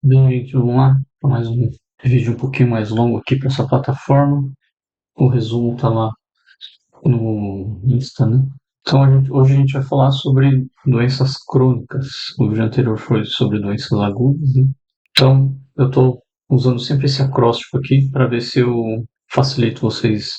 Bem, gente, vamos lá para mais um vídeo um pouquinho mais longo aqui para essa plataforma. O resumo tá lá no Insta, né? Então, hoje a gente vai falar sobre doenças crônicas. O vídeo anterior foi sobre doenças agudas, né? Então, eu estou usando sempre esse acróstico aqui para ver se eu facilito vocês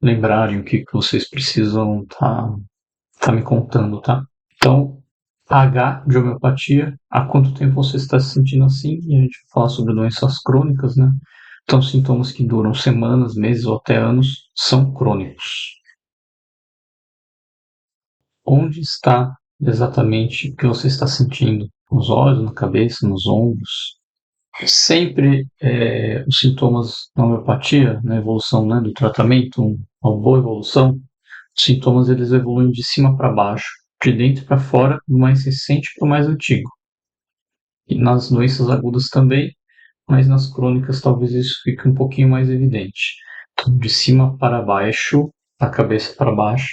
lembrarem o que vocês precisam tá me contando, tá? Então, H de homeopatia, há quanto tempo você está se sentindo assim? E a gente vai falar sobre doenças crônicas, né? Então, sintomas que duram semanas, meses ou até anos são crônicos. Onde está exatamente o que você está sentindo? Nos olhos, na cabeça, nos ombros? Sempre os sintomas na homeopatia, na evolução, né, do tratamento, uma boa evolução, os sintomas eles evoluem de cima para baixo, de dentro para fora, do mais recente para o mais antigo. E nas doenças agudas também, mas nas crônicas talvez isso fique um pouquinho mais evidente. Então, de cima para baixo, da cabeça para baixo.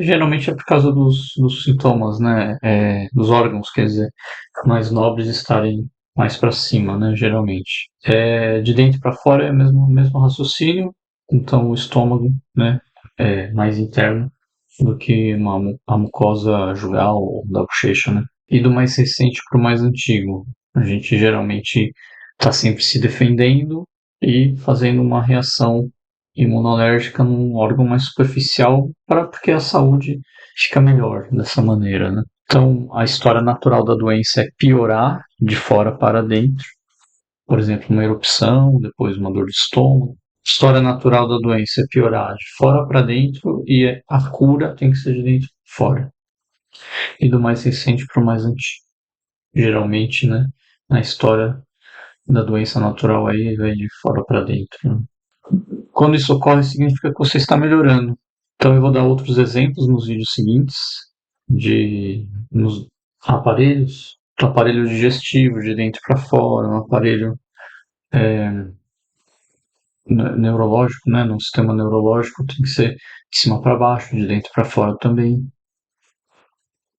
Geralmente é por causa dos sintomas, né? Dos órgãos, quer dizer, mais nobres estarem mais para cima, né? Geralmente. De dentro para fora é o mesmo raciocínio. Então, o estômago, né? É mais interno do que a mucosa jugal ou da bochecha, né? E do mais recente para o mais antigo. A gente geralmente está sempre se defendendo e fazendo uma reação imunológica num órgão mais superficial porque a saúde fica melhor dessa maneira, né? Então, a história natural da doença é piorar de fora para dentro, por exemplo, uma erupção, depois uma dor de estômago. A história natural da doença é piorar de fora para dentro e a cura tem que ser de dentro para fora. E do mais recente para o mais antigo. Geralmente, né, na história da doença natural aí vai de fora para dentro, né? Quando isso ocorre, significa que você está melhorando. Então, eu vou dar outros exemplos nos vídeos seguintes nos aparelhos, do aparelho digestivo, de dentro para fora, um aparelho neurológico, né, no sistema neurológico, tem que ser de cima para baixo, de dentro para fora também.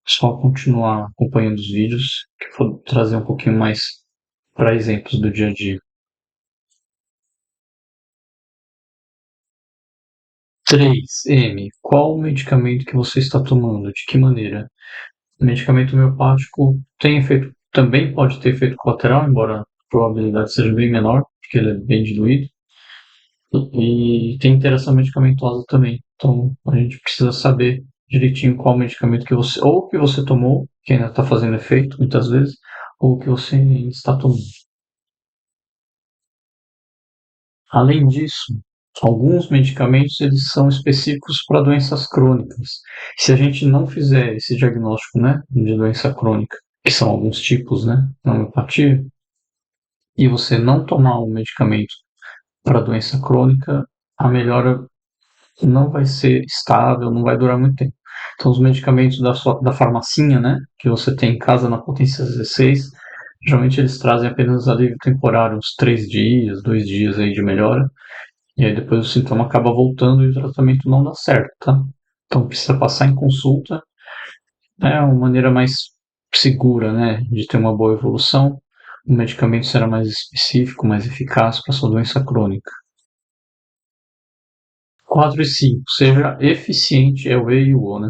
Só continuar acompanhando os vídeos, que eu vou trazer um pouquinho mais para exemplos do dia a dia. 3M. Qual o medicamento que você está tomando? De que maneira? O medicamento homeopático tem efeito, também pode ter efeito colateral, embora a probabilidade seja bem menor, porque ele é bem diluído. E tem interação medicamentosa também. Então a gente precisa saber direitinho qual medicamento que você, ou que você tomou, que ainda está fazendo efeito muitas vezes, ou que você ainda está tomando. Além disso, alguns medicamentos eles são específicos para doenças crônicas. Se a gente não fizer esse diagnóstico, né, de doença crônica, que são alguns tipos, né, na homeopatia, e você não tomar um medicamento para doença crônica, a melhora não vai ser estável, não vai durar muito tempo. Então, os medicamentos da farmacinha, né, que você tem em casa na potência 16, geralmente eles trazem apenas alívio temporário, uns 3 dias, 2 dias aí de melhora, e aí depois o sintoma acaba voltando e o tratamento não dá certo, tá? Então precisa passar em consulta, é uma maneira mais segura, né, de ter uma boa evolução. O medicamento será mais específico, mais eficaz para sua doença crônica. 4 e 5. Seja eficiente, é o E e o O, né?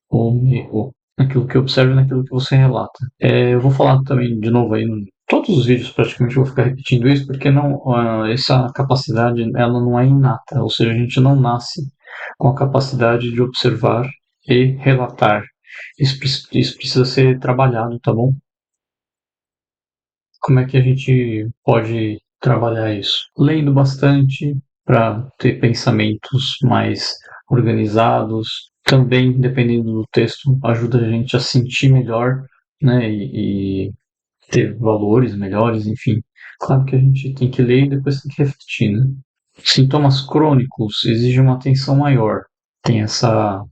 O, naquilo que observa e naquilo que você relata. Eu vou falar também de novo aí, todos os vídeos praticamente eu vou ficar repetindo isso, porque não, essa capacidade ela não é inata, ou seja, a gente não nasce com a capacidade de observar e relatar. Isso precisa ser trabalhado, tá bom? Como é que a gente pode trabalhar isso? Lendo bastante para ter pensamentos mais organizados. Também, dependendo do texto, ajuda a gente a sentir melhor, né? E ter valores melhores, enfim. Claro que a gente tem que ler e depois tem que refletir, né? Sintomas crônicos exigem uma atenção maior. Tem essa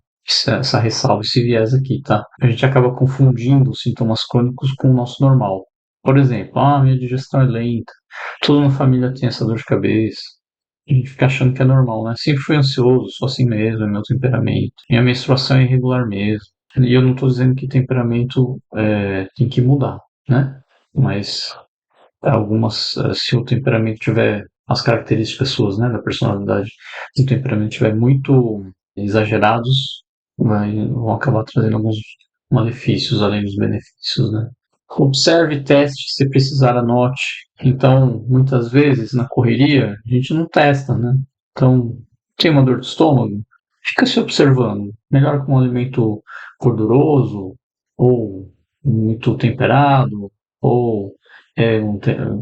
ressalva, esse viés aqui, tá? A gente acaba confundindo os sintomas crônicos com o nosso normal. Por exemplo, minha digestão é lenta, toda na família tem essa dor de cabeça. A gente fica achando que é normal, né? Sempre fui ansioso, sou assim mesmo, é meu temperamento. Minha menstruação é irregular mesmo. E eu não estou dizendo que temperamento tem que mudar, né? Mas Se o temperamento tiver as características suas, né, da personalidade, se o temperamento tiver muito exagerados, vão acabar trazendo alguns malefícios além dos benefícios, né? Observe e teste, se precisar, anote. Então, muitas vezes na correria, a gente não testa, né? Então, tem uma dor de estômago, fica se observando. Melhor com um alimento gorduroso, ou muito temperado, ou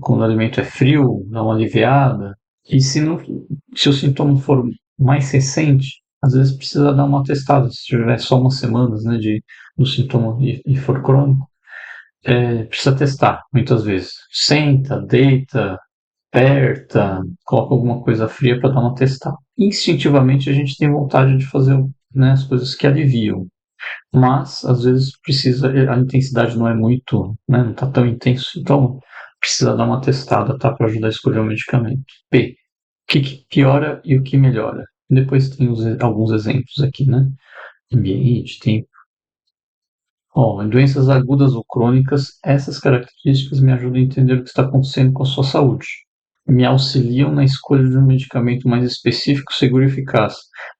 quando o alimento é frio, dá uma aliviada. E se o sintoma for mais recente, às vezes precisa dar uma testada. Se tiver só umas semanas, né, do sintoma e for crônico, precisa testar muitas vezes. Senta, deita, aperta, coloca alguma coisa fria para dar uma testada. Instintivamente a gente tem vontade de fazer, né, as coisas que aliviam, mas às vezes precisa, a intensidade não é muito, né, não está tão intenso, então precisa dar uma testada, tá, para ajudar a escolher o medicamento. P. O que piora e o que melhora. Depois tem alguns exemplos aqui, né? Ambiente, tempo. Ó, em doenças agudas ou crônicas, essas características me ajudam a entender o que está acontecendo com a sua saúde. Me auxiliam na escolha de um medicamento mais específico, seguro e eficaz,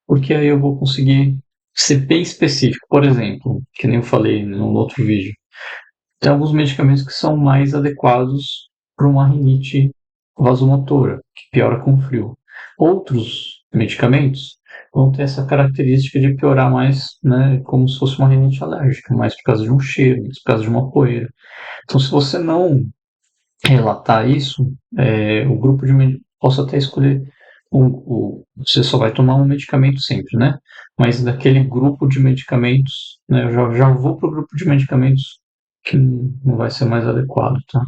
porque aí eu vou conseguir ser bem específico. Por exemplo, que nem eu falei no outro vídeo, tem alguns medicamentos que são mais adequados para uma rinite vasomotora, que piora com frio. Outros medicamentos vão ter essa característica de piorar mais, né, como se fosse uma rinite alérgica, mais por causa de um cheiro, mais por causa de uma poeira. Então, se você não relatar isso, o grupo de posso até escolher você só vai tomar um medicamento sempre, né? Mas daquele grupo de medicamentos, né, eu já vou para o grupo de medicamentos que não vai ser mais adequado, tá?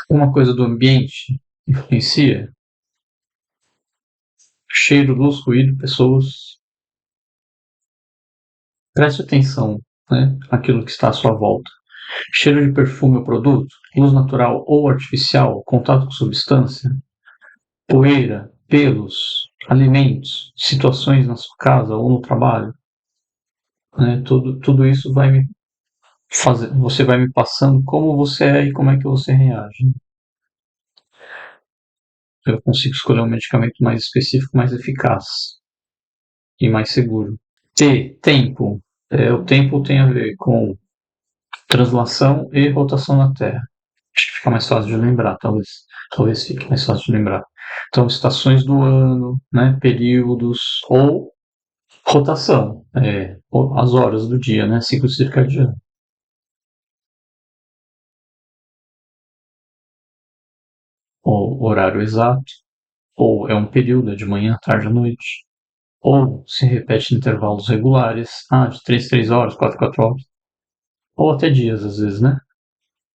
Uma coisa do ambiente influencia: cheiro, luz, ruído, pessoas. Preste atenção, né, naquilo que está à sua volta. Cheiro de perfume ou produto, luz natural ou artificial, contato com substância, poeira, pelos, alimentos, situações na sua casa ou no trabalho, né? Tudo isso vai me fazer, você vai me passando como você é e como é que você reage. Eu consigo escolher um medicamento mais específico, mais eficaz e mais seguro. Tempo. O tempo tem a ver com translação e rotação na Terra. Acho que fica mais fácil de lembrar, talvez. Talvez fique mais fácil de lembrar. Então, estações do ano, né, períodos ou rotação, as horas do dia, né, ciclo circadiano. Ou horário exato, ou é um período, é de manhã, tarde à noite. Ou se repete em intervalos regulares, de 3 horas, 4 horas. Ou até dias, às vezes, né?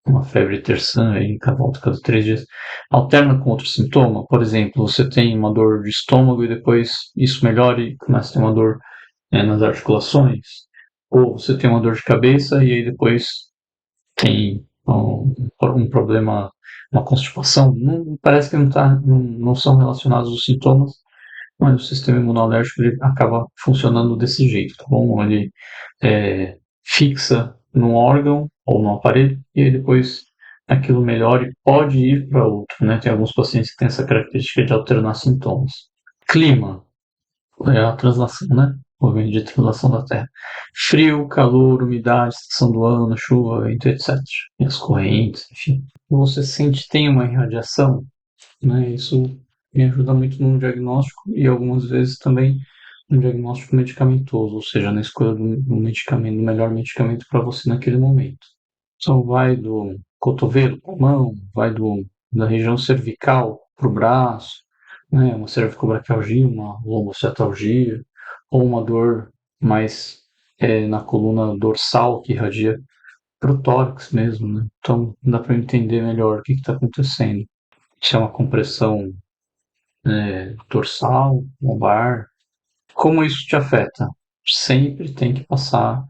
Uma febre terçã aí, volta cada 3 dias. Alterna com outro sintoma, por exemplo, você tem uma dor de estômago e depois isso melhora e começa a ter uma dor, nas articulações. Ou você tem uma dor de cabeça e aí depois tem um problema, uma constipação. Não, parece que não são relacionados os sintomas, mas o sistema imunológico ele acaba funcionando desse jeito, tá bom? Ele fixa num órgão ou num aparelho e aí depois aquilo melhora e pode ir para outro, né? Tem alguns pacientes que têm essa característica de alternar sintomas. Clima é a translação, né? O movimento de translação da Terra. Frio, calor, umidade, estação do ano, chuva, vento, etc. E as correntes, enfim. Você sente tem uma irradiação, né? Isso me ajuda muito no diagnóstico e algumas vezes também no diagnóstico medicamentoso, ou seja, na escolha do medicamento, do melhor medicamento para você naquele momento. Então vai do cotovelo para a mão, vai da região cervical para o braço, né? Uma cervicobraquialgia, uma lombocetalgia, ou uma dor mais na coluna dorsal que irradia para o tórax mesmo, né? Então dá para entender melhor o que está acontecendo. Se é uma compressão dorsal, lombar. Como isso te afeta? Sempre tem que passar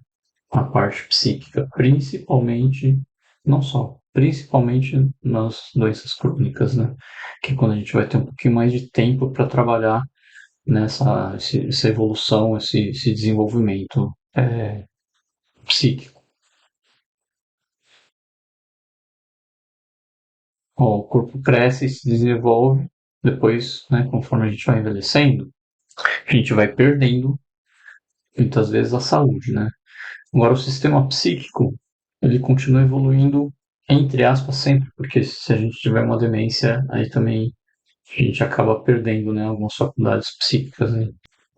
a parte psíquica, principalmente, não só, principalmente nas doenças crônicas, né? Que é quando a gente vai ter um pouquinho mais de tempo para trabalhar essa evolução, esse desenvolvimento psíquico. O corpo cresce e se desenvolve, depois, né, conforme a gente vai envelhecendo, a gente vai perdendo muitas vezes a saúde, né? Agora, o sistema psíquico, ele continua evoluindo, entre aspas, sempre, porque se a gente tiver uma demência, aí também a gente acaba perdendo, né, algumas faculdades psíquicas, né?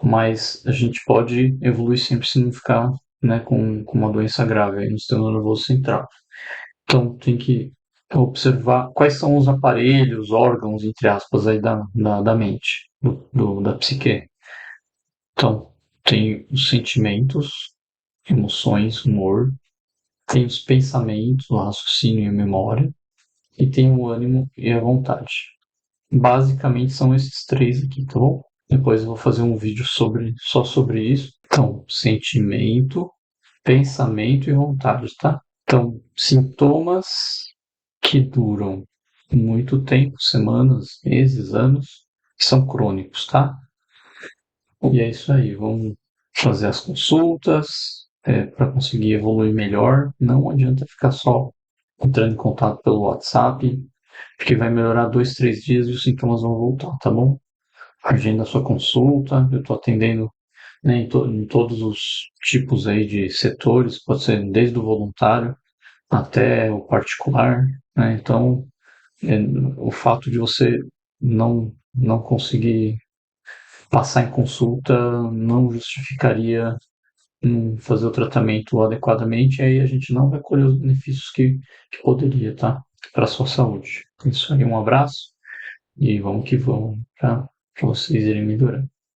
Mas a gente pode evoluir sempre se não ficar, né, com uma doença grave aí no sistema nervoso central. Então, tem que observar quais são os aparelhos, órgãos, entre aspas, aí da mente, da psique. Então, tem os sentimentos, emoções, humor, tem os pensamentos, o raciocínio e a memória, e tem o ânimo e a vontade. Basicamente são esses três aqui, tá bom? Depois eu vou fazer um vídeo só sobre isso. Então, sentimento, pensamento e vontade, tá? Então, sintomas que duram muito tempo, semanas, meses, anos, que são crônicos, tá? E é isso aí, vamos fazer as consultas para conseguir evoluir melhor. Não adianta ficar só entrando em contato pelo WhatsApp, porque vai melhorar 2, 3 dias e os sintomas vão voltar, tá bom? Agenda a sua consulta, eu estou atendendo, né, em todos os tipos aí de setores, pode ser desde o voluntário até o particular, né? Então, é, o fato de você não conseguir passar em consulta não justificaria fazer o tratamento adequadamente, e aí a gente não vai colher os benefícios que poderia, tá? Para a sua saúde. Isso aí, um abraço e vamos que vamos para vocês irem melhorando.